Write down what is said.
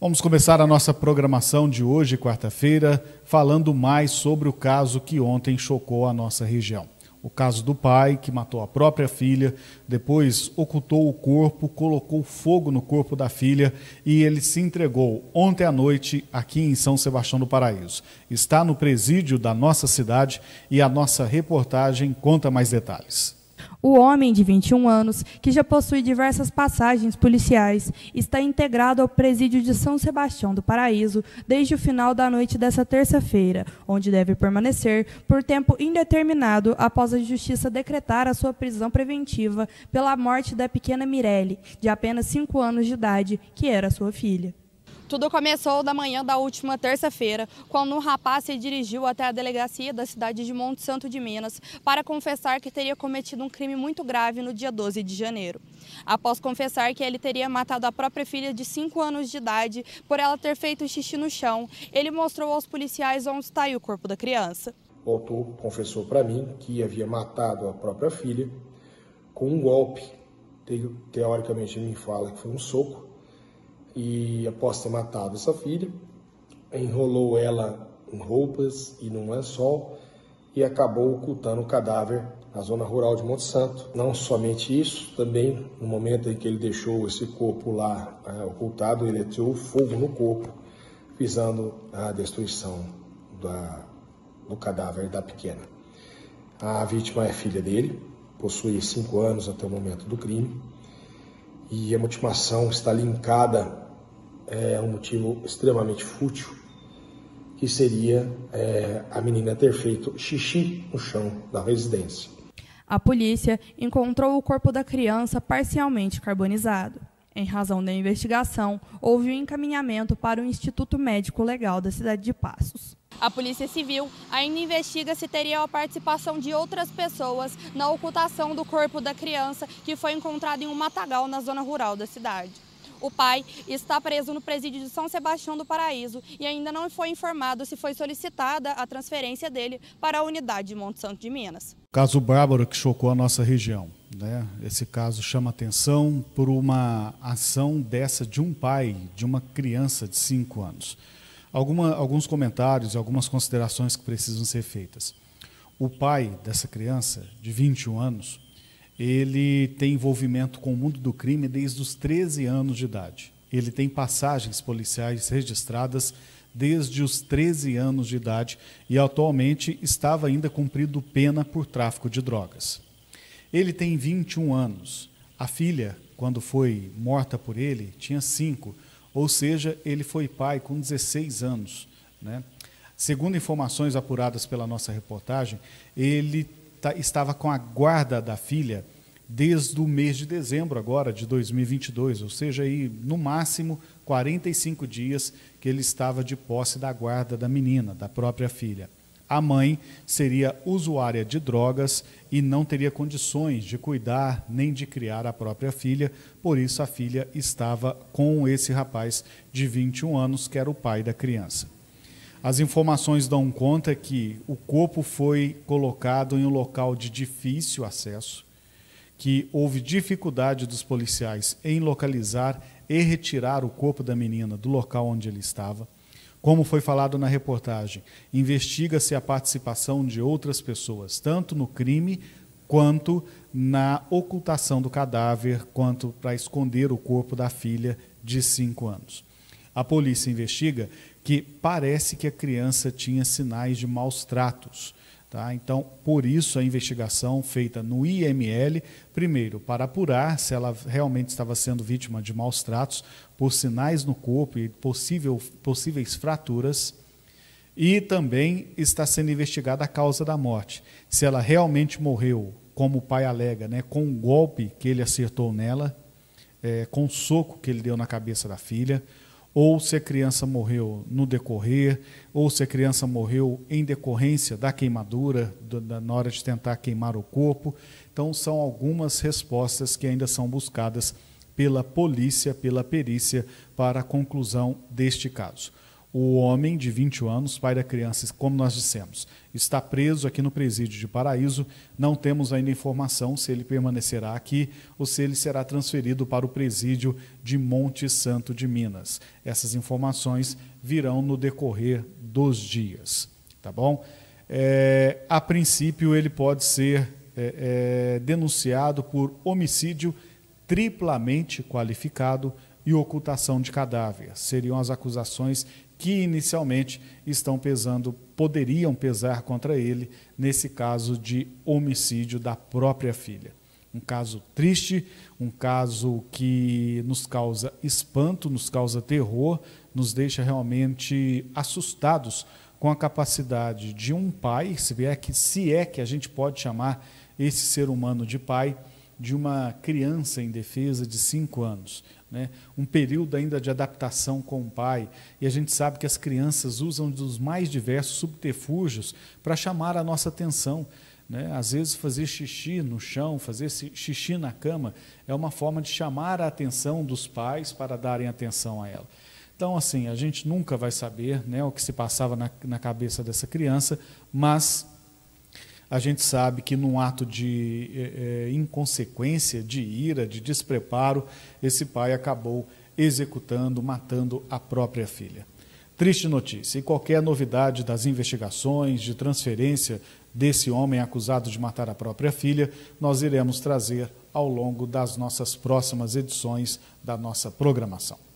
Vamos começar a nossa programação de hoje, quarta-feira, falando mais sobre o caso que ontem chocou a nossa região. O caso do pai que matou a própria filha, depois ocultou o corpo, colocou fogo no corpo da filha e ele se entregou ontem à noite aqui em São Sebastião do Paraíso. Está no presídio da nossa cidade e a nossa reportagem conta mais detalhes. O homem de 21 anos, que já possui diversas passagens policiais, está integrado ao presídio de São Sebastião do Paraíso desde o final da noite dessa terça-feira, onde deve permanecer por tempo indeterminado após a Justiça decretar a sua prisão preventiva pela morte da pequena Mirelle, de apenas 5 anos de idade, que era sua filha. Tudo começou da manhã da última terça-feira, quando um rapaz se dirigiu até a delegacia da cidade de Monte Santo de Minas para confessar que teria cometido um crime muito grave no dia 12 de janeiro. Após confessar que ele teria matado a própria filha de 5 anos de idade por ela ter feito xixi no chão, ele mostrou aos policiais onde está o corpo da criança. O autor confessou para mim que havia matado a própria filha com um golpe. Teoricamente, ele me fala que foi um soco. E após ter matado essa filha, enrolou ela em roupas e num lençol e acabou ocultando o cadáver na zona rural de Monte Santo. Não somente isso, também no momento em que ele deixou esse corpo lá ocultado, ele atirou fogo no corpo, visando a destruição do cadáver da pequena. A vítima é filha dele, possui 5 anos até o momento do crime, e a motivação está linkada a um motivo extremamente fútil, que seria a menina ter feito xixi no chão da residência. A polícia encontrou o corpo da criança parcialmente carbonizado. Em razão da investigação, houve um encaminhamento para o Instituto Médico Legal da cidade de Passos. A Polícia Civil ainda investiga se teria a participação de outras pessoas na ocultação do corpo da criança, que foi encontrado em um matagal na zona rural da cidade. O pai está preso no presídio de São Sebastião do Paraíso e ainda não foi informado se foi solicitada a transferência dele para a unidade de Monte Santo de Minas. Caso bárbaro que chocou a nossa região, né? Esse caso chama atenção por uma ação dessa de um pai de uma criança de 5 anos. Alguns comentários e algumas considerações que precisam ser feitas. O pai dessa criança, de 21 anos, ele tem envolvimento com o mundo do crime desde os 13 anos de idade. Ele tem passagens policiais registradas desde os 13 anos de idade e atualmente estava ainda cumprindo pena por tráfico de drogas. Ele tem 21 anos. A filha, quando foi morta por ele, tinha 5, ou seja, ele foi pai com 16 anos, né? Segundo informações apuradas pela nossa reportagem, ele estava com a guarda da filha desde o mês de dezembro agora de 2022, ou seja, aí, no máximo 45 dias que ele estava de posse da guarda da menina, da própria filha. A mãe seria usuária de drogas e não teria condições de cuidar nem de criar a própria filha, por isso a filha estava com esse rapaz de 21 anos, que era o pai da criança. As informações dão conta que o corpo foi colocado em um local de difícil acesso, que houve dificuldade dos policiais em localizar e retirar o corpo da menina do local onde ele estava. Como foi falado na reportagem, investiga-se a participação de outras pessoas, tanto no crime quanto na ocultação do cadáver, quanto para esconder o corpo da filha de 5 anos. A polícia investiga que parece que a criança tinha sinais de maus tratos. Tá? Então, por isso a investigação feita no IML, primeiro, para apurar se ela realmente estava sendo vítima de maus tratos por sinais no corpo e possíveis fraturas, e também está sendo investigada a causa da morte. Se ela realmente morreu, como o pai alega, né, com um golpe que ele acertou nela, com um soco que ele deu na cabeça da filha, ou se a criança morreu no decorrer, ou se a criança morreu em decorrência da queimadura, na hora de tentar queimar o corpo. Então, são algumas respostas que ainda são buscadas pela polícia, pela perícia, para a conclusão deste caso. O homem de 21 anos, pai da criança, como nós dissemos, está preso aqui no presídio de Paraíso. Não temos ainda informação se ele permanecerá aqui ou se ele será transferido para o presídio de Monte Santo de Minas. Essas informações virão no decorrer dos dias, tá bom? A princípio, ele pode ser denunciado por homicídio triplamente qualificado e ocultação de cadáver. Seriam as acusações que inicialmente poderiam pesar contra ele nesse caso de homicídio da própria filha. Um caso triste, um caso que nos causa espanto, nos causa terror, nos deixa realmente assustados com a capacidade de um pai, se é que a gente pode chamar esse ser humano de pai, de uma criança indefesa de 5 anos. Né? Um período ainda de adaptação com o pai, e a gente sabe que as crianças usam dos mais diversos subterfúgios para chamar a nossa atenção. Né? Às vezes fazer xixi no chão, fazer xixi na cama, é uma forma de chamar a atenção dos pais para darem atenção a ela. Então, assim, a gente nunca vai saber, né, o que se passava na cabeça dessa criança, mas a gente sabe que num ato de inconsequência, de ira, de despreparo, esse pai acabou executando, matando a própria filha. Triste notícia. E qualquer novidade das investigações, de transferência desse homem acusado de matar a própria filha, nós iremos trazer ao longo das nossas próximas edições da nossa programação.